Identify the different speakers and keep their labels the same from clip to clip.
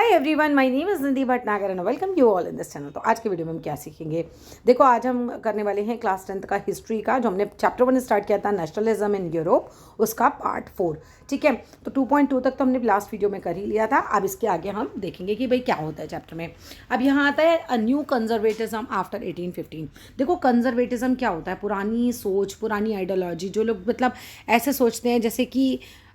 Speaker 1: Hi everyone, my name is Nidhi Bhatnagar and welcome you all in this channel. तो आज के video में हम क्या सीखेंगे, देखो आज हम करने वाले हैं क्लास 10th का हिस्ट्री का, जो हमने चैप्टर 1 स्टार्ट किया था नेशनलिज्म इन यूरोप, उसका पार्ट 4। ठीक है, तो 2.2 तक तो हमने लास्ट वीडियो में कर ही लिया था। अब इसके आगे हम देखेंगे कि भाई क्या होता है चैप्टर में। अब यहाँ आता है अ न्यू कंजर्वेटिज्म आफ्टर 1815। देखो कंजर्वेटिज्म क्या होता है, पुरानी सोच, पुरानी आइडियोलॉजी, जो लोग मतलब ऐसे सोचते हैं जैसे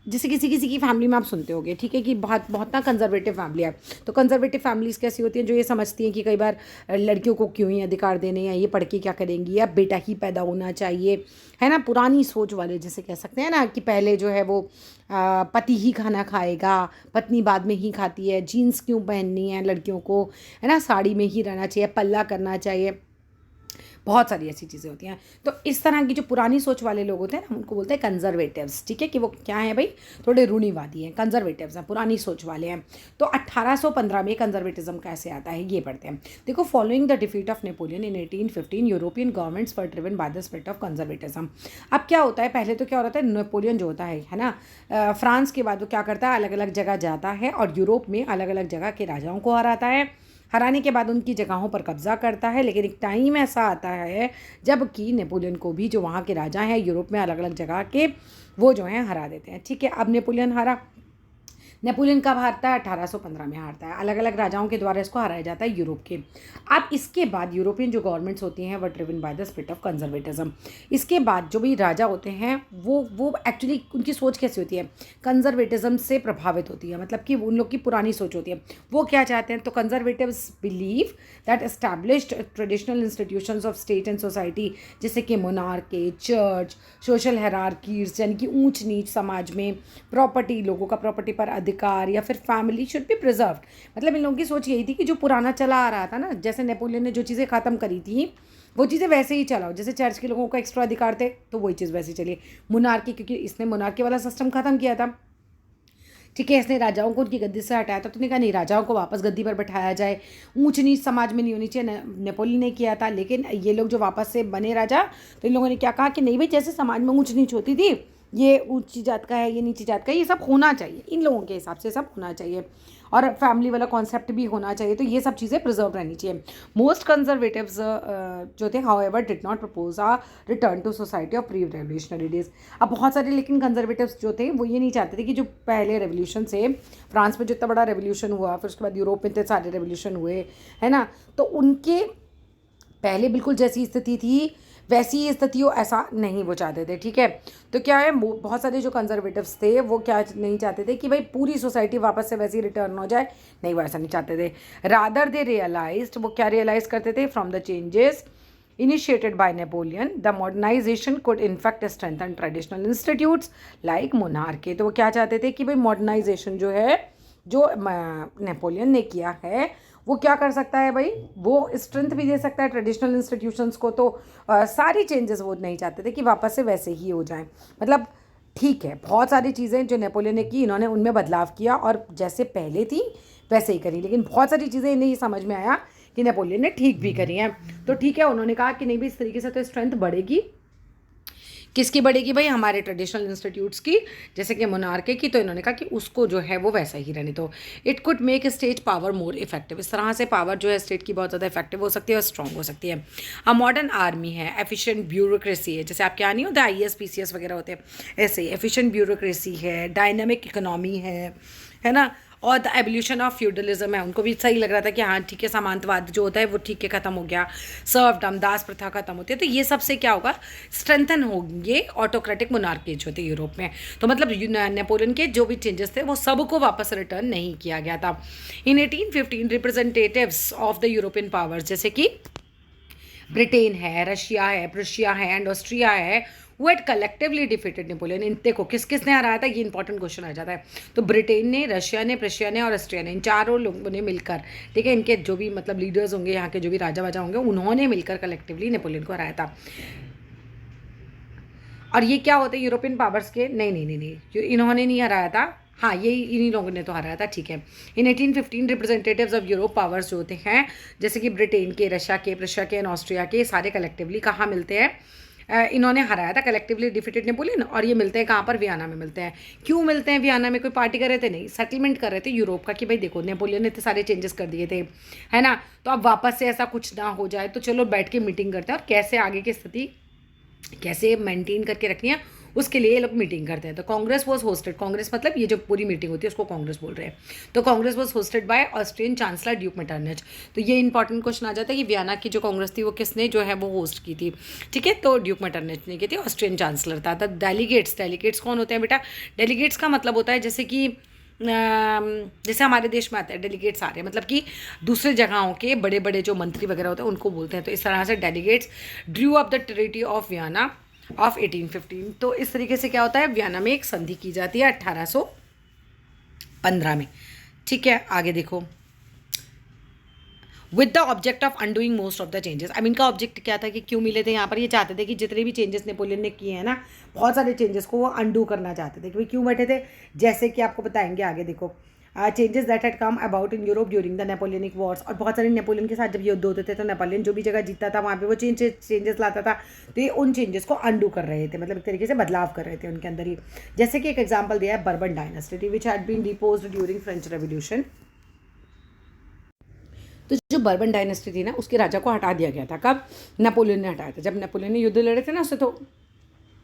Speaker 1: किसी किसी की फैमिली में आप सुनते होगे, ठीक है, कि बहुत ना कंजर्वेटिव फैमिली है। तो कंजर्वेटिव फैमिलीज़ कैसी होती हैं, जो ये समझती हैं कि कई बार लड़कियों को क्यों ही अधिकार देने, या ये पढ़ के क्या करेंगी, या बेटा ही पैदा होना चाहिए, है ना। पुरानी सोच वाले जैसे कह सकते हैं ना कि पहले जो है वो पति ही खाना खाएगा, पत्नी बाद में ही खाती है, जीन्स क्यों पहननी है लड़कियों को, है ना, साड़ी में ही रहना चाहिए, पल्ला करना चाहिए, बहुत सारी ऐसी चीज़ें होती हैं। तो इस तरह की जो पुरानी सोच वाले लोग होते हैं ना, उनको बोलते हैं कंजर्वेटिव्स। ठीक है, कि वो क्या है भाई, थोड़े रूढ़िवादी हैं, कंजर्वेटिव्स हैं, पुरानी सोच वाले हैं। तो 1815 में कंजर्वेटिज्म कैसे आता है ये पढ़ते हैं। देखो, following the defeat of Napoleon in 1815 European governments were driven by the spirit of conservatism. अब क्या होता है, पहले तो क्या हो रहा था, नेपोलियन जो होता है ना, फ्रांस के बाद वो क्या करता है, अलग अलग जगह जाता है और यूरोप में अलग अलग जगह के राजाओं को हराता है। हराने के बाद उनकी जगहों पर कब्जा करता है। लेकिन एक टाइम ऐसा आता है जबकि नेपोलियन को भी, जो वहाँ के राजा हैं यूरोप में अलग अलग जगह के, वो जो हैं हरा देते हैं। ठीक है, अब नेपोलियन हारा। नेपोलियन कब हारता है, 1815 में हारता है। अलग अलग राजाओं के द्वारा इसको हराया जाता है यूरोप के। अब इसके बाद यूरोपियन जो गवर्नमेंट्स होती हैं वो driven by the spirit of conservatism. इसके बाद जो भी राजा होते हैं वो एक्चुअली उनकी सोच कैसी होती है, कंजर्वेटिज्म से प्रभावित होती है, मतलब कि उन लोग की पुरानी सोच होती है। वो क्या चाहते हैं, तो conservatives believe that established traditional institutions of state and society, जैसे कि मोनार्की, चर्च, सोशल हायरार्कीज, यानी कि ऊंच नीच समाज में, प्रॉपर्टी, लोगों का प्रॉपर्टी पर अधिकार, या फिर फैमिली शुड बी प्रिजर्व्ड। मतलब इन लोगों की सोच यही थी कि जो पुराना चला आ रहा था ना, जैसे नेपोलियन ने जो चीज़ें ख़त्म करी थी वो चीज़ें वैसे ही चलाओ। जैसे चर्च के लोगों को एक्स्ट्रा अधिकार थे तो वही चीज़ वैसे चली। मोनार्की, क्योंकि इसने मोनार्की वाला सिस्टम ख़त्म किया था, ठीक है, इसने राजाओं को उनकी गद्दी से हटाया था, तो उसने कहा नहीं, राजाओं को वापस गद्दी पर बैठाया जाए, ऊंच नीच समाज में नहीं होनी चाहिए। नेपोलियन ने किया था। लेकिन ये लोग जो वापस से बने राजा, तो इन लोगों ने क्या कहा कि नहीं भाई, जैसे समाज में ऊंच नीच होती थी, ये ऊंची जात का है, ये नीची जात का है, ये सब होना चाहिए, इन लोगों के हिसाब से सब होना चाहिए, और फैमिली वाला कॉन्सेप्ट भी होना चाहिए। तो ये सब चीज़ें प्रिजर्व रहनी चाहिए। मोस्ट कंजर्वेटिव्स जो थे, however, did not propose a return to society of pre revolutionary days. अब बहुत सारे लेकिन कंजर्वेटिव्स जो थे वो ये नहीं चाहते थे कि जो पहले रेवोल्यूशन से, फ्रांस में जो इतना बड़ा रेवोल्यूशन हुआ, फिर उसके बाद यूरोप में इतने सारे रेवोल्यूशन हुए, है ना, तो उनके पहले बिल्कुल जैसी स्थिति थी वैसी ही स्थिति हो, ऐसा नहीं वो चाहते थे। ठीक है, तो क्या है, बहुत सारे जो कंजर्वेटिव्स थे वो क्या नहीं चाहते थे कि भाई पूरी सोसाइटी वापस से वैसी रिटर्न हो जाए, नहीं, वो ऐसा नहीं चाहते थे। रादर दे रियलाइज्ड, वो क्या रियलाइज करते थे, from the changes initiated by Napoleon, the modernization could in fact strengthen traditional institutes like monarchy। तो वो क्या चाहते थे कि भाई मॉडर्नाइजेशन जो है, जो नेपोलियन ने किया है, वो क्या कर सकता है भाई, वो स्ट्रेंथ भी दे सकता है ट्रेडिशनल इंस्टीट्यूशंस को। तो सारी चेंजेस वो नहीं चाहते थे कि वापस से वैसे ही हो जाएं। मतलब ठीक है, बहुत सारी चीज़ें जो नेपोलियन ने की, इन्होंने उनमें बदलाव किया और जैसे पहले थी वैसे ही करी। लेकिन बहुत सारी चीज़ें इन्हें ये समझ में आया कि नेपोलियन ने ठीक भी करी हैं। तो ठीक है, उन्होंने कहा कि नहीं भाई, इस तरीके से तो स्ट्रेंथ बढ़ेगी। किसकी बढ़ेगी भाई, हमारे ट्रेडिशनल इंस्टीट्यूट्स की, जैसे कि मोनार्की की। तो इन्होंने कहा कि उसको जो है वो वैसा ही रहने दो। It could make state power more effective. इस तरह से पावर जो है स्टेट की बहुत ज़्यादा इफेक्टिव हो सकती है और स्ट्रॉन्ग हो सकती है। अ मॉडर्न आर्मी है, एफिशिएंट ब्यूरोक्रेसी है, जैसे आप क्या नहीं होते, IAS PCS वगैरह होते हैं, ऐसे एफिशिएंट ब्यूरोक्रेसी है, डायनामिक इकोनॉमी है ना, और द एवोल्यूशन ऑफ फ्यूडलिज्म है। उनको भी सही लग रहा था कि हाँ ठीक है, सामंतवाद जो होता है वो ठीक है, ख़त्म हो गया, सर्वडम, दास प्रथा खत्म होती है। तो ये सबसे क्या होगा, स्ट्रेंथन होंगे ऑटोक्रेटिक मोनार्कीज होते यूरोप में। तो मतलब नेपोलियन के जो भी चेंजेस थे वो सबको वापस रिटर्न नहीं किया गया था। इन 1815 representatives of the European powers, जैसे कि ब्रिटेन है, रशिया है, प्रुशिया है एंड ऑस्ट्रिया है, वो एट कलेक्टिवली डिफीटेड नेपोलियन। इन देखो किस किस ने हराया था, ये इंपॉर्टेंट क्वेश्चन आ जाता है। तो ब्रिटेन ने, रशिया ने, प्रुशिया ने और ऑस्ट्रिया ने, इन चारों लोगों ने मिलकर, ठीक है, इनके जो भी मतलब लीडर्स होंगे, यहाँ के जो भी राजा वाजा होंगे, उन्होंने मिलकर कलेक्टिवली नेपोलियन को हराया था। और ये क्या होते हैं, यूरोपियन पावर्स के, नहीं, इन्होंने नहीं हराया था, हाँ ये इन्हीं लोगों ने तो हराया था। ठीक है, इन 1815 रिप्रेजेंटेटिव्स ऑफ यूरोप पावर्स जो होते हैं, जैसे कि ब्रिटेन के, रशिया के, प्रुशिया के एंड ऑस्ट्रिया के, सारे कलेक्टिवली कहाँ मिलते हैं, इन्होंने हराया था, कलेक्टिवली डिफीटेड नेपोलियन। और ये मिलते हैं कहाँ पर, वियना में मिलते हैं। क्यों मिलते हैं वियना में, कोई पार्टी कर रहे थे? नहीं, सेटलमेंट कर रहे थे यूरोप का कि भाई देखो नेपोलियन ने इतने सारे चेंजेस कर दिए थे, है ना, तो अब वापस से ऐसा कुछ ना हो जाए, तो चलो बैठ के मीटिंग करते हैं और कैसे आगे की स्थिति कैसे मेंटेन करके रखनी है उसके लिए ये लोग मीटिंग करते हैं। तो कांग्रेस वॉज होस्टेड, कांग्रेस मतलब ये जो पूरी मीटिंग होती है उसको कांग्रेस बोल रहे हैं। तो Congress was hosted by Austrian chancellor Duke Metternich. तो ये इंपॉर्टेंट क्वेश्चन आ जाता है कि वियना की जो कांग्रेस थी वो किसने जो है वो होस्ट की थी, ठीक है। तो ड्यूक मेटरनिच ने की थी, ऑस्ट्रियन चांसलर था। डेलीगेट्स, डेलीगेट्स कौन होते हैं बेटा? डेलीगेट्स का मतलब होता है जैसे कि जैसे हमारे देश में आता है डेलीगेट्स आ रहे हैं, मतलब कि दूसरे जगहों के बड़े बड़े जो मंत्री वगैरह होते हैं उनको बोलते हैं। तो इस तरह से delegates Drew up the treaty of Vienna of 1815। तो इस तरीके से क्या होता है, वियना में एक संधि की जाती है 1815 में, ठीक है। आगे देखो, with the object of undoing most of the changes. अब इनका ऑब्जेक्ट क्या था कि क्यों मिले थे यहाँ पर, ये चाहते थे कि जितने भी चेंजेस नेपोलियन ने किए हैं ना, बहुत सारे चेंजेस को वो अनडू करना चाहते थे। कि भाई क्यों बैठे थे, जैसे कि आपको बताएंगे आगे। देखो, changes that had come about in Europe during the Napoleonic Wars. और बहुत सारे नेपोलियन के साथ जब युद्ध होते थे तो नेपोलियन जो भी जगह जीतता था वहाँ पे वो चेंजेस लाता था। तो ये उन चेंजेस को अनडू कर रहे थे, मतलब एक तरीके से बदलाव कर रहे थे उनके अंदर ही। जैसे कि एक एग्जाम्पल दिया है Bourbon dynasty which had been deposed during French revolution. तो जो बर्बन डायनेस्टी थी ना उसके राजा को हटा दिया गया था। कब? नेपोलियन ने हटाया था। जब नेपोलियन ने युद्ध लड़े थे ना उससे, तो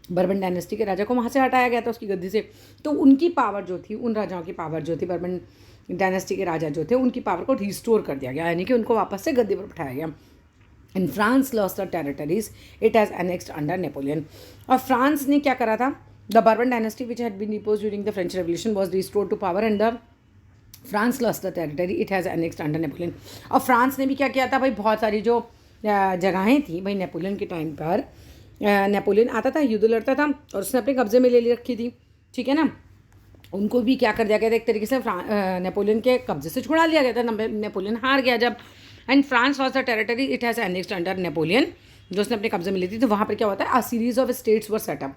Speaker 1: बर्बन डायनेस्टी के राजा को वहाँ से हटाया गया था उसकी गद्दी से। तो उनकी पावर जो थी, उन राजाओं की पावर जो थी, बर्बन डायनेस्टी के राजा जो थे उनकी पावर को रिस्टोर कर दिया गया, यानी कि उनको वापस से गद्दी पर बिठाया गया। In France lost the territories it has annexed under Napoleon. और फ्रांस ने क्या करा था, the Bourbon dynasty which had been deposed during the French revolution was restored to power and the France lost the territory it has annexed under Napoleon. और France ने भी क्या किया था भाई, बहुत सारी जो जगहें थी भाई नेपोलियन के टाइम पर, नेपोलियन आता था, युद्ध लड़ता था और उसने अपने कब्जे में ले रखी थी, ठीक है ना। उनको भी क्या कर दिया गया था, एक तरीके से नेपोलियन के कब्जे से छुड़ा लिया गया था। नेपोलियन हार गया जब। And France was the territory it has annexed under Napoleon, जो उसने अपने कब्जे में ली थी। तो वहाँ पर क्या होता है, a series of states were set up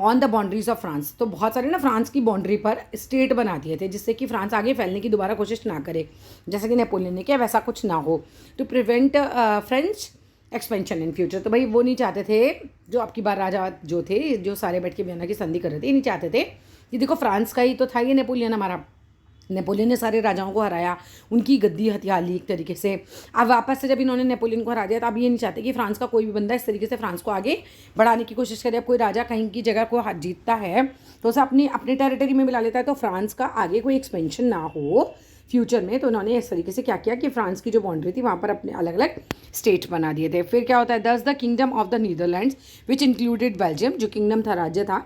Speaker 1: on the boundaries of France. तो बहुत सारे ना फ्रांस की बाउंड्री पर स्टेट बना दिए थे जिससे कि फ्रांस आगे फैलने की दोबारा कोशिश ना करे, जैसे कि नेपोलियन ने किया वैसा कुछ ना हो, to prevent French expansion in future. तो भाई वो नहीं चाहते थे, जो आपकी बार राजा जो थे, जो सारे बैठ के वियना की संधि कर रहे थे, ये नहीं चाहते थे कि देखो फ्रांस का ही तो था ये नेपोलियन हमारा। नेपोलियन ने सारे राजाओं को हराया, उनकी गद्दी हथिया ली एक तरीके से। अब वापस से जब इन्होंने नेपोलियन को हरा दिया तो अब ये नहीं चाहते कि फ्रांस का कोई भी बंदा इस तरीके से फ्रांस को आगे बढ़ाने की कोशिश करे। अब कोई राजा कहीं की जगह को जीतता है तो उसे अपनी टेरिटरी में मिला लेता है, तो फ्रांस का आगे कोई एक्सपेंशन ना हो फ्यूचर में। तो उन्होंने इस तरीके से क्या किया कि फ्रांस की जो बाउंड्री थी वहाँ पर अपने अलग अलग स्टेट बना दिए थे। फिर क्या होता है, दस the kingdom of the Netherlands which included Belgium, जो किंगडम था, राज्य था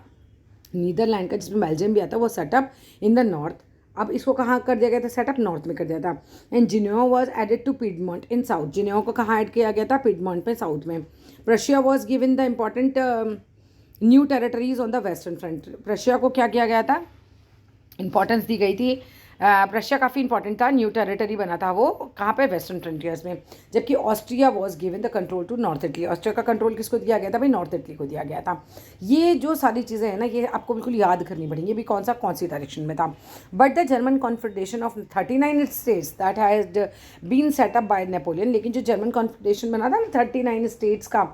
Speaker 1: नीदरलैंड का जिसमें बेल्जियम भी आता, वो सेटअप इन द नॉर्थ। अब इसको कहाँ कर दिया गया था, सेटअप नॉर्थ में कर दिया था। And Geneva was added to Piedmont in south. Geneva को कहाँ ऐड किया गया था, पिडमॉन्ट में, साउथ में। Prussia was given the important new territories on the western front. Prussia को क्या किया गया था, इंपॉर्टेंस दी गई थी। प्रशिया काफ़ी इंपॉर्टेंट था, न्यू टेरिटरी बना था वो, कहाँ पे, वेस्टर्न फ्रंटियर्स में। जबकि Austria was given the control to north Italy. Austria का कंट्रोल किसको दिया गया था भाई, नॉर्थ इटली को दिया गया था। ये जो सारी चीज़ें हैं ना, ये आपको बिल्कुल याद करनी पड़ेंगी भी कौन सी डायरेक्शन में था। But the German Confederation of 39 states that has been set up by Napoleon. लेकिन जो जर्मन कॉन्फेडरेशन बना था ना 39 स्टेट्स का,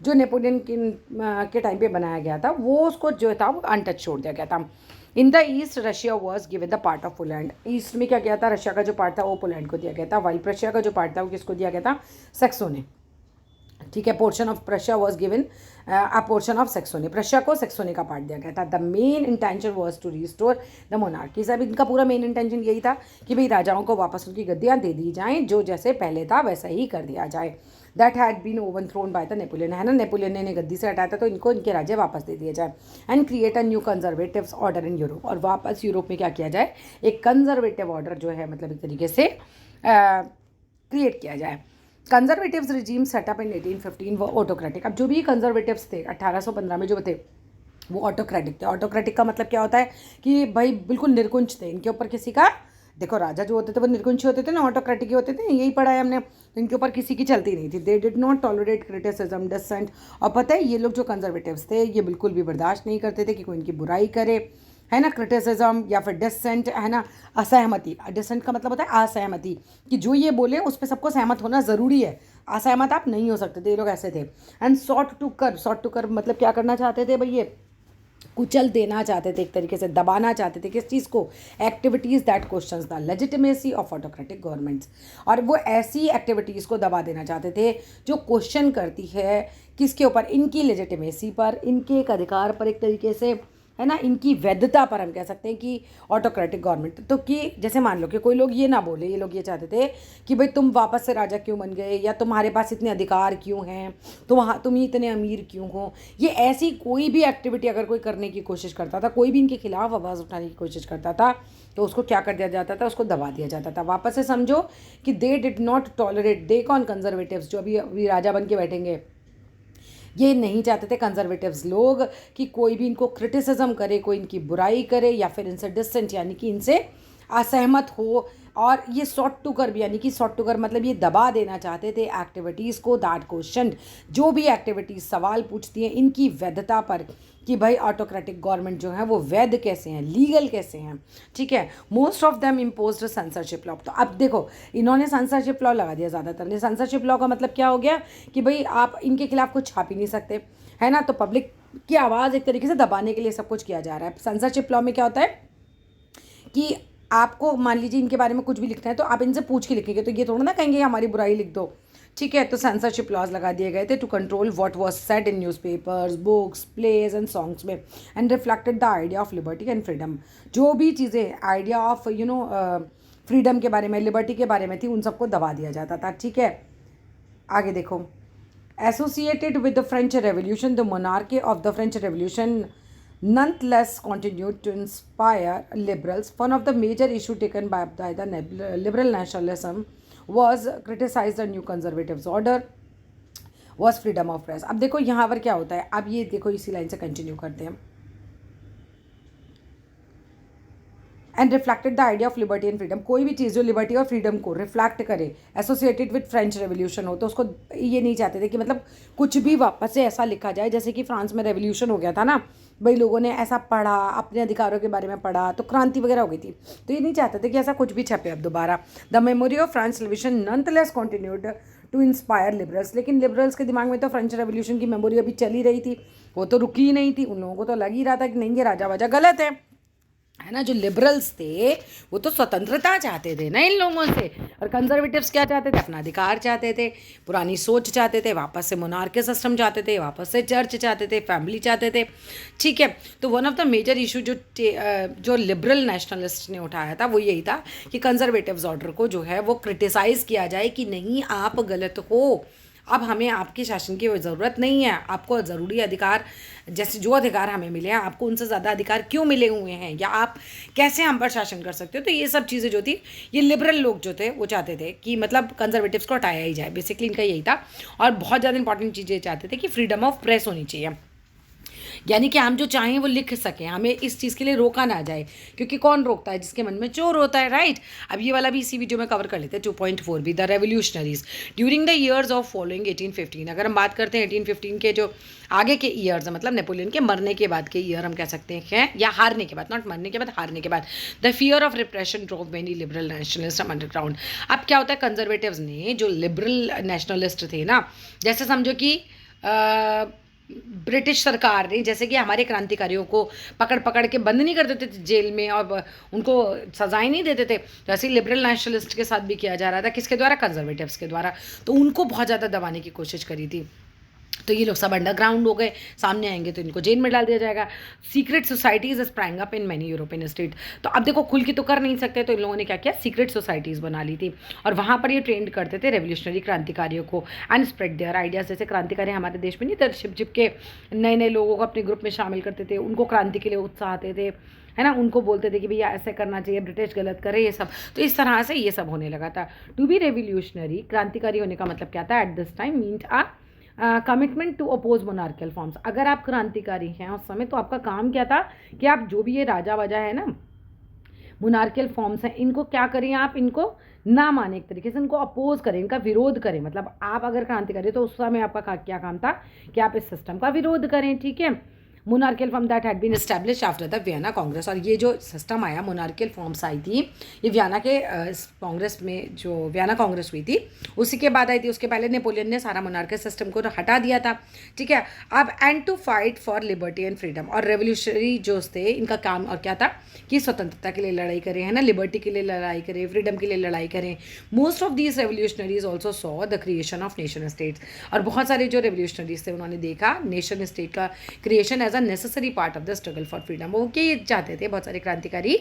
Speaker 1: जो नेपोलियन के टाइम पे बनाया गया था, वो उसको जो था वो अनटच छोड़ दिया गया था। In the east Russia was given the part of Poland. East में क्या किया था, रशिया का जो पार्ट था वो पोलैंड को दिया गया था, वाइल प्रशिया का जो पार्ट था वो किसको दिया गया था, सेक्सोने, ठीक है। Portion of Prussia was given a portion of Saxony. Prussia को सेक्सोने का पार्ट दिया गया था। The main intention was to restore the monarchy. सब इनका पूरा मेन इंटेंशन यही था कि भाई राजाओं को वापस उनकी गद्दियाँ दे दी जाएँ, जो जैसे पहले था वैसा ही कर दिया जाए। That had been overthrown by the Napoleon, है ना, नेपोलियन ने गद्दी से हटाया था तो इनको इनके राज्य वापस दे दिए जाए। And create a new conservative order in Europe. और वापस यूरोप में क्या किया जाए, एक कंजर्वेटिव ऑर्डर जो है मतलब एक तरीके से क्रिएट किया जाए। कंजर्वेटिव्स रिजीम सेटअप इन 1815 वो ऑटोक्रेटिक। अब जो भी कंजर्वेटिव्स थे 1815 में जो थे वो ऑटोक्रेटिक थे। ऑटोक्रेटिक का मतलब क्या होता है कि भाई बिल्कुल निर्कुंज थे, इनके ऊपर किसी का, देखो राजा जो होते थे वो निर्कुंज होते थे ना, ऑटोक्रेटिक ही होते थे, यही पढ़ा है हमने। तो इनके ऊपर किसी की चलती नहीं थी। They did not tolerate criticism dissent. और पता है ये लोग जो कंजर्वेटिव्स थे ये बिल्कुल भी बर्दाश्त नहीं करते थे कि कोई इनकी बुराई करे, है ना, क्रिटिसिज्म या फिर डिसेंट, है ना, असहमति। डिसेंट का मतलब होता है असहमति, कि जो ये बोले उस पर सबको सहमत होना ज़रूरी है, असहमत आप नहीं हो सकते थे, ये लोग ऐसे थे। एंड सॉट टू कर मतलब क्या करना चाहते थे भाई, ये कुचल देना चाहते थे, एक तरीके से दबाना चाहते थे किस चीज़ को, activities that questions the legitimacy of autocratic governments. और वो ऐसी एक्टिविटीज़ को दबा देना चाहते थे जो क्वेश्चन करती है किसके ऊपर, इनकी लेजिटिमेसी पर, इनके एक अधिकार पर, एक तरीके से, है ना, इनकी वैधता पर, हम कह सकते हैं कि ऑटोक्रेटिक गवर्नमेंट। तो कि जैसे मान लो कि कोई लोग ये ना बोले, ये लोग ये चाहते थे कि भाई तुम वापस से राजा क्यों बन गए, या तुम्हारे पास इतने अधिकार क्यों हैं, तुम ही इतने अमीर क्यों हो। ये ऐसी कोई भी एक्टिविटी अगर कोई करने की कोशिश करता था, कोई भी इनके खिलाफ आवाज़ उठाने की कोशिश करता था, तो उसको क्या कर दिया जाता था, उसको दबा दिया जाता था। वापस से समझो कि दे डिड नॉट टॉलरेट, दे कौन, कंजर्वेटिव्स, जो अभी राजा बन के बैठेंगे, ये नहीं चाहते थे कंजर्वेटिव्स लोग कि कोई भी इनको क्रिटिसिज्म करे, कोई इनकी बुराई करे, या फिर इनसे डिसेंट यानी कि इनसे असहमत हो। और ये सॉट टू कर भी, यानी कि सॉट टू कर मतलब ये दबा देना चाहते थे एक्टिविटीज़ को, दैट क्वेश्चन, जो भी एक्टिविटीज़ सवाल पूछती हैं इनकी वैधता पर, कि भाई ऑटोक्रेटिक गवर्नमेंट जो है वो वैध कैसे हैं, लीगल कैसे हैं, ठीक है। Most of them imposed censorship law. तो अब देखो इन्होंने सेंसरशिप लॉ लगा दिया ज़्यादातर ने। सेंसरशिप लॉ का मतलब क्या हो गया कि भाई आप इनके खिलाफ कुछ छाप ही नहीं सकते, है ना। तो पब्लिक की आवाज़ एक तरीके से दबाने के लिए सब कुछ किया जा रहा है। सेंसरशिप लॉ में क्या होता है कि आपको मान लीजिए इनके बारे में कुछ भी लिखना है तो आप इनसे पूछ के लिखेंगे, तो ये थोड़ा ना कहेंगे हमारी बुराई लिख दो, ठीक है। तो सेंसरशिप लॉज लगा दिए गए थे to control what was said in newspapers, books, plays and songs में, and reflected the idea of liberty and freedom. जो भी चीज़ें आइडिया ऑफ फ्रीडम के बारे में, लिबर्टी के बारे में थी, उन सबको दबा दिया जाता था, ठीक है। आगे देखो, associated with the French revolution, the monarchy of the French revolution nonetheless continued to inspire liberals. One of the major issue taken by the liberal nationalism was criticized the new conservatives order was freedom of press. अब देखो यहाँ पर क्या होता है, अब ये देखो इसी लाइन से कंटिन्यू करते हैं। And reflected the idea of liberty and freedom, कोई भी चीज़ जो लिबर्टी और फ्रीडम को रिफ्लेक्ट करे, एसोसिएटेड विद फ्रेंच रेवोल्यूशन हो, तो उसको ये नहीं चाहते थे कि मतलब कुछ भी वापस से ऐसा लिखा जाए जैसे कि फ्रांस में रेवोल्यूशन हो गया था ना भाई, लोगों ने ऐसा पढ़ा, अपने अधिकारों के बारे में पढ़ा, तो क्रांति वगैरह हो गई थी। तो ये नहीं चाहते थे कि ऐसा कुछ भी छपे अब दोबारा। The memory of France revolution nonetheless continued to inspire liberals, लेकिन लिबरल्स के दिमाग में तो फ्रेंच रेवोल्यूशन की मेमोरी अभी चली रही थी, वो तो रुकी ही नहीं थी। उन लोगों को तो लग ही रहा था कि नहीं ये राजा वाजा गलत है ना। जो लिबरल्स थे वो तो स्वतंत्रता चाहते थे ना इन लोगों से, और कंजर्वेटिव्स क्या चाहते थे, अपना अधिकार चाहते थे, पुरानी सोच चाहते थे, वापस से मोनार्की सिस्टम चाहते थे, वापस से चर्च चाहते थे, फैमिली चाहते थे, ठीक है। तो one of the major issue जो लिबरल नेशनलिस्ट ने उठाया था वो यही था कि कंजर्वेटिव्स ऑर्डर को जो है वो क्रिटिसाइज़ किया जाए कि नहीं आप गलत हो, अब हमें आपके शासन की ज़रूरत नहीं है, आपको ज़रूरी अधिकार, जैसे जो अधिकार हमें मिले हैं आपको उनसे ज़्यादा अधिकार क्यों मिले हुए हैं, या आप कैसे हम पर शासन कर सकते हो। तो ये सब चीज़ें जो थी ये लिबरल लोग जो थे वो चाहते थे कि मतलब कंजर्वेटिव्स को हटाया ही जाए, बेसिकली इनका यही था। और बहुत ज़्यादा इंपॉर्टेंट चीज़ें चाहते थे कि फ्रीडम ऑफ प्रेस होनी चाहिए, यानी कि हम जो चाहें वो लिख सकें, हमें इस चीज़ के लिए रोका ना जाए, क्योंकि कौन रोकता है, जिसके मन में चोर होता है, राइट। अब ये वाला भी इसी वीडियो में कवर कर लेते हैं। 2.4 भी, the revolutionaries during the years of following 1815। अगर हम बात करते हैं 1815 के जो आगे के ईयर्स, मतलब नेपोलियन के मरने के बाद के ईयर हम कह सकते हैं, या हारने के बाद, नॉट मरने के बाद, हारने के बाद, the fear of repression drove many liberal nationalist underground. अब क्या होता है, कंजर्वेटिव्स ने, जो लिबरल नेशनलिस्ट थे ना, जैसे समझो कि ब्रिटिश सरकार ने जैसे कि हमारे क्रांतिकारियों को पकड़ पकड़ के बंद नहीं कर देते थे जेल में और उनको सजाएं नहीं देते थे, तो ऐसे लिबरल नेशनलिस्ट के साथ भी किया जा रहा था। किसके द्वारा, कंजर्वेटिव्स के द्वारा। तो उनको बहुत ज़्यादा दबाने की कोशिश करी थी। तो ये लोग सब अंडरग्राउंड हो गए, सामने आएंगे तो इनको जेल में डाल दिया जाएगा। Secret societies sprang up in many European state. तो अब देखो खुल के तो कर नहीं सकते, तो इन लोगों ने क्या किया, सीक्रेट सोसाइटीज़ बना ली थी, और वहाँ पर ये ट्रेंड करते थे रेवोल्यूशनरी क्रांतिकारियों को, एंड स्प्रेड देयर आइडियाज़। जैसे क्रांतिकारी हमारे देश में नहीं थे, छिप छिप के नए नए लोगों को अपने ग्रुप में शामिल करते थे, उनको क्रांति के लिए उत्साहते थे, है ना, उनको बोलते थे कि भैया ऐसे करना चाहिए, ब्रिटिश गलत करे, ये सब। तो इस तरह से ये सब होने लगा था। टू बी रेवोल्यूशनरी, क्रांतिकारी होने का मतलब क्या था, at this time meant a commitment to oppose monarchical forms. अगर आप क्रांतिकारी हैं उस समय, तो आपका काम क्या था कि आप जो भी ये राजा वाजा है ना, मोनार्कियल फॉर्म्स हैं, इनको क्या करें, आप इनको ना माने, एक तरीके से इनको अपोज करें, इनका विरोध करें। मतलब आप अगर क्रांतिकारी तो उस समय आपका क्या काम था कि आप इस सिस्टम का विरोध करें, ठीक है। Monarchical form that had been establish after the Vienna Congress. और ये जो सिस्टम आया, मोनार्कियल फॉर्म्स आई थी, ये वियना के कांग्रेस में, जो वियना कांग्रेस हुई थी उसी के बाद आई थी। उसके पहले नेपोलियन ने सारा मोनार्कियल सिस्टम को हटा दिया था, ठीक है। अब and to fight for liberty and freedom, और रेवोल्यूशनरी जो थे इनका काम और क्या था कि स्वतंत्रता के लिए लड़ाई करें, है ना, लिबर्टी के लिए लड़ाई करें, फ्रीडम के लिए लड़ाई करें। Most of these revolutionaries also saw the creation of nation states, और बहुत सारे जो रेवोल्यूशनरीज थे उन्होंने देखा नेशन स्टेट का creation as a necessary part of the struggle for freedom. वो क्या चाहते थे बहुत सारे क्रांतिकारी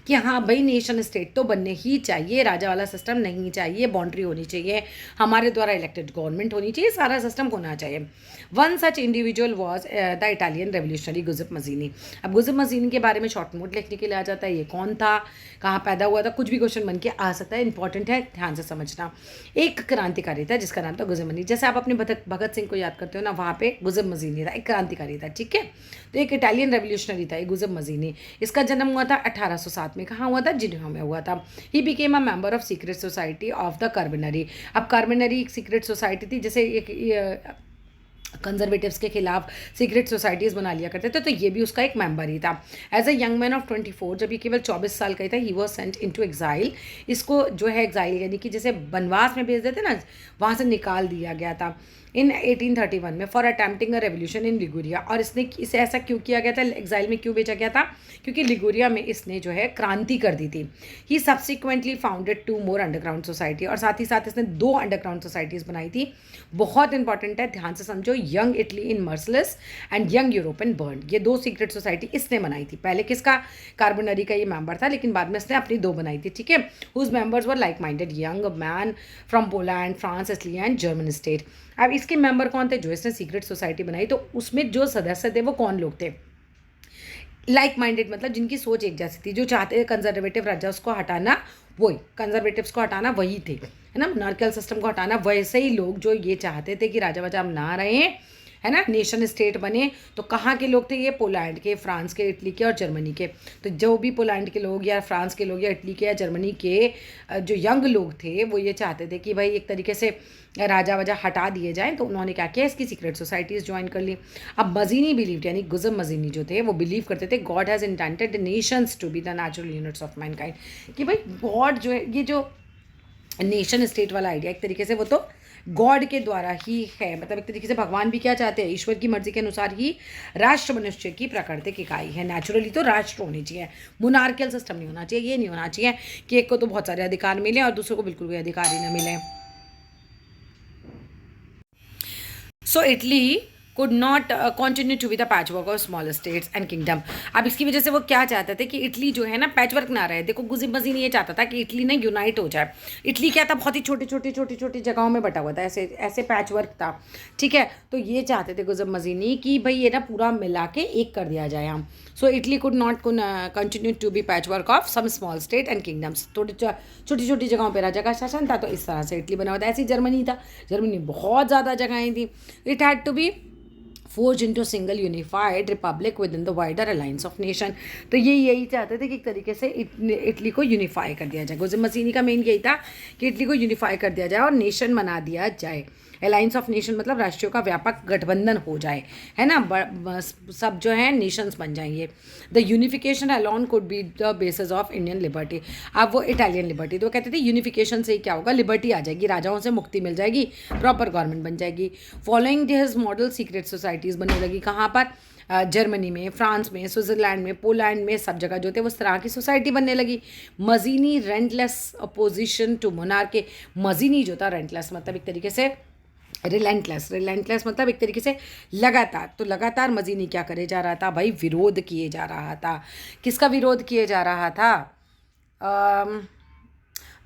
Speaker 1: कि हाँ भाई नेशन स्टेट तो बनने ही चाहिए, राजा वाला सिस्टम नहीं चाहिए, बाउंड्री होनी चाहिए, हमारे द्वारा इलेक्टेड गवर्नमेंट होनी चाहिए, सारा सिस्टम होना चाहिए। One such individual was the Italian revolutionary Giuseppe Mazzini. अब गुज़िप मज़ीनी के बारे में शॉर्ट नोट लिखने के लिए आ जाता है, ये कौन था, कहाँ पैदा हुआ था, कुछ भी क्वेश्चन बन के आ सकता है, इंपॉर्टेंट है, ध्यान से समझना। एक क्रांतिकारी था जिसका नाम था गुज़िप मज़ीनी। जैसे आप अपने भगत सिंह को याद करते हो ना, वहाँ पे गुज़िप मज़ीनी था, एक क्रांतिकारी था, ठीक है। तो एक इटालियन रेवोल्यूशनरी था, एक गुज़िप मज़ीनी। इसका जन्म हुआ था 1807 में। कहाँ हुआ था? जिनेवा में हुआ था। He became a member of secret society of the Carbonari. अब कार्बनरी एक सीक्रेट सोसाइटी थी, जैसे एक कंजर्वेटिव्स के खिलाफ सीक्रेट सोसाइटीज़ बना लिया करते थे, तो ये भी उसका एक मेंबर ही था। As a young man of 24, जब ये केवल 24 साल का ही था, he was sent into exile. इसको जो है एग्जाइल यानी कि जैसे वनवास में भेज देते ना, वहाँ से निकाल दिया गया था इन 1831 में for attempting a revolution in Liguria. और इसे ऐसा क्यों किया गया था, एग्जाइल में क्यों भेजा गया था? क्योंकि लिगुरिया में इसने जो है क्रांति कर दी थी। ही सब्सिक्वेंटली फाउंडेड 2 मोर अंडरग्राउंड सोसाइटी, और साथ ही साथ इसने 2 अंडरग्राउंड सोसाइटीज़ बनाई थी। बहुत इंपॉर्टेंट है, ध्यान से समझो। Young Italy in Marseilles and Young Europe in Berne, ये 2 सीक्रेट सोसाइटी इसने बनाई थी। पहले किसका? कार्बनरी का ये मेंबर था, लेकिन बाद में इसने अपनी 2 बनाई थी, ठीक है। Whose members were like minded young man from Poland, France, Italy and German state. अब इसके मेंबर कौन थे जो इसने सीक्रेट सोसाइटी बनाई? तो उसमें जो सदस्य थे वो कौन लोग थे? लाइक माइंडेड मतलब जिनकी सोच एक जैसी थी, जो चाहते थे कंजर्वेटिव राजा उसको हटाना, वही कंजर्वेटिव्स को हटाना वही थे, है ना, मोनार्कियल सिस्टम को हटाना वैसे ही लोग जो ये चाहते थे कि राजा वाजा हम ना रहे, है ना, नेशन स्टेट बने। तो कहाँ के लोग थे ये? पोलैंड के, फ्रांस के, इटली के और जर्मनी के। तो जो भी पोलैंड के लोग या फ्रांस के लोग या इटली के या जर्मनी के जो यंग लोग थे वो ये चाहते थे कि भाई एक तरीके से राजा वजा हटा दिए जाएं। तो उन्होंने क्या किया, इसकी सीक्रेट सोसाइटीज़ ज्वाइन कर ली। अब मजीनी बिलीव यानी गुज़म मजीनी जो थे वो बिलीव करते थे God has intended nations to be the natural units of mankind, कि भाई गॉड जो है, ये जो नेशन स्टेट वाला आइडिया एक तरीके से वो तो गॉड के द्वारा ही है। मतलब एक तरीके से भगवान भी क्या चाहते हैं, ईश्वर की मर्जी के अनुसार ही राष्ट्र मनुष्य की प्राकृतिक इकाई है। नेचुरली तो राष्ट्र होनी चाहिए, मोनार्कियल सिस्टम नहीं होना चाहिए। ये नहीं होना चाहिए कि एक को तो बहुत सारे अधिकार मिले और दूसरे को बिल्कुल कोई अधिकार ही ना मिले। सो Italy could not continue to be the patchwork of smaller states and kingdom। अब इसकी वजह से वो क्या चाहते थे कि इटली जो है ना पैचवर्क ना रहे। देखो गुज़िप मज़ीनी ये चाहता था कि इटली ना यूनाइट हो जाए। इटली क्या था, बहुत ही छोटी छोटी जगहों में बटा हुआ था, ऐसे ऐसे पैचवर्क था, ठीक है। तो ये चाहते थे गुज़िप मज़ीनी कि भाई ये ना पूरा मिला के एक कर दिया जाए हम। So Italy could not continue to be patchwork of some small state and kingdoms. छोटी छोटी जगहों पर राजा का शासन था, तो इस तरह से इटली बना हुआ था। ऐसी जर्मनी था, जर्मनी बहुत ज़्यादा जगहें थी। It had to be forged into a single unified republic within the wider alliance of nation। तो ये यही चाहते थे कि एक तरीके से इटली को यूनिफाई कर दिया जाए। गुज़िप मज़ीनी का मेन यही था कि इटली को यूनिफाई कर दिया जाए और नेशन बना दिया जाए। अलायंस ऑफ नेशन मतलब राष्ट्रों का व्यापक गठबंधन हो जाए, है ना, सब जो है नेशंस बन जाएंगे। The unification alone could be the basis of Indian liberty. अब वो इटालियन लिबर्टी, तो कहते थे यूनिफिकेशन से ही क्या होगा, लिबर्टी आ जाएगी, राजाओं से मुक्ति मिल जाएगी, प्रॉपर गवर्नमेंट बन जाएगी। Following this model secret societies बनने लगी। कहाँ पर? जर्मनी में, फ्रांस में, स्विट्ज़रलैंड में, पोलैंड में, सब जगह जो थे वो इस तरह की सोसाइटी बनने लगी। मजीनी रेंटलेस अपोजिशन टू मोनार्की। मजीनी जो था रेंटलेस मतलब एक तरीके से रिलेंटलेस मतलब एक तरीके से लगातार। तो लगातार मजीनी क्या करे जा रहा था भाई, विरोध किए जा रहा था। किसका विरोध किए जा रहा था?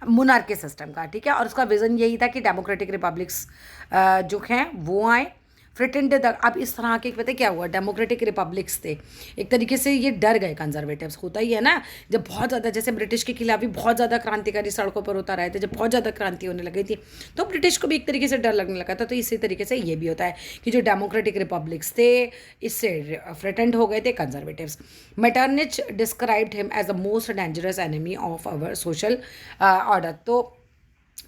Speaker 1: मोनार्की सिस्टम का, ठीक है। और उसका विज़न यही था कि डेमोक्रेटिक रिपब्लिक्स जो हैं वो आए। फ्रिटेंड अब इस तरह के पता क्या हुआ, डेमोक्रेटिक रिपब्लिक्स थे, एक तरीके से ये डर गए कंजर्वेटिव्स। होता ही है ना, जब बहुत ज़्यादा, जैसे ब्रिटिश के खिलाफ भी बहुत ज़्यादा क्रांतिकारी सड़कों पर होता रहे थे, जब बहुत ज़्यादा क्रांति होने लगी थी तो ब्रिटिश को भी एक तरीके से डर लगने लगा था। तो इसी तरीके से ये भी होता है कि जो डेमोक्रेटिक रिपब्लिक्स थे इससे फ्रिटेंड हो गए थे conservatives. Metternich described him as the most dangerous enemy of our social order. तो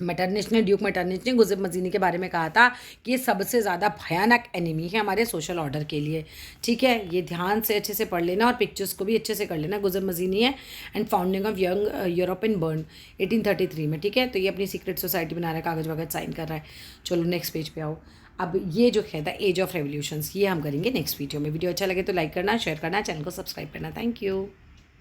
Speaker 1: मेटरनिच ने, ड्यूक मेटरनिच ने गुज़िब मजीनी के बारे में कहा था कि ये सबसे ज़्यादा भयानक एनिमी है हमारे सोशल ऑर्डर के लिए। ठीक है, ये ध्यान से अच्छे से पढ़ लेना और पिक्चर्स को भी अच्छे से कर लेना। गुज़िब मजीनी है and founding of young Europe in burn 1833 में। ठीक है, तो ये अपनी सीक्रेट सोसाइटी बना रहा है, कागज़ वगैरह साइन कर रहा है। चलो नेक्स्ट पेज पे आओ। अब ये जो है द एज ऑफ रेवोल्यूशंस, ये हम करेंगे नेक्स्ट वीडियो में। वीडियो अच्छा लगे तो लाइक करना, शेयर करना, चैनल को सब्सक्राइब करना। Thank you.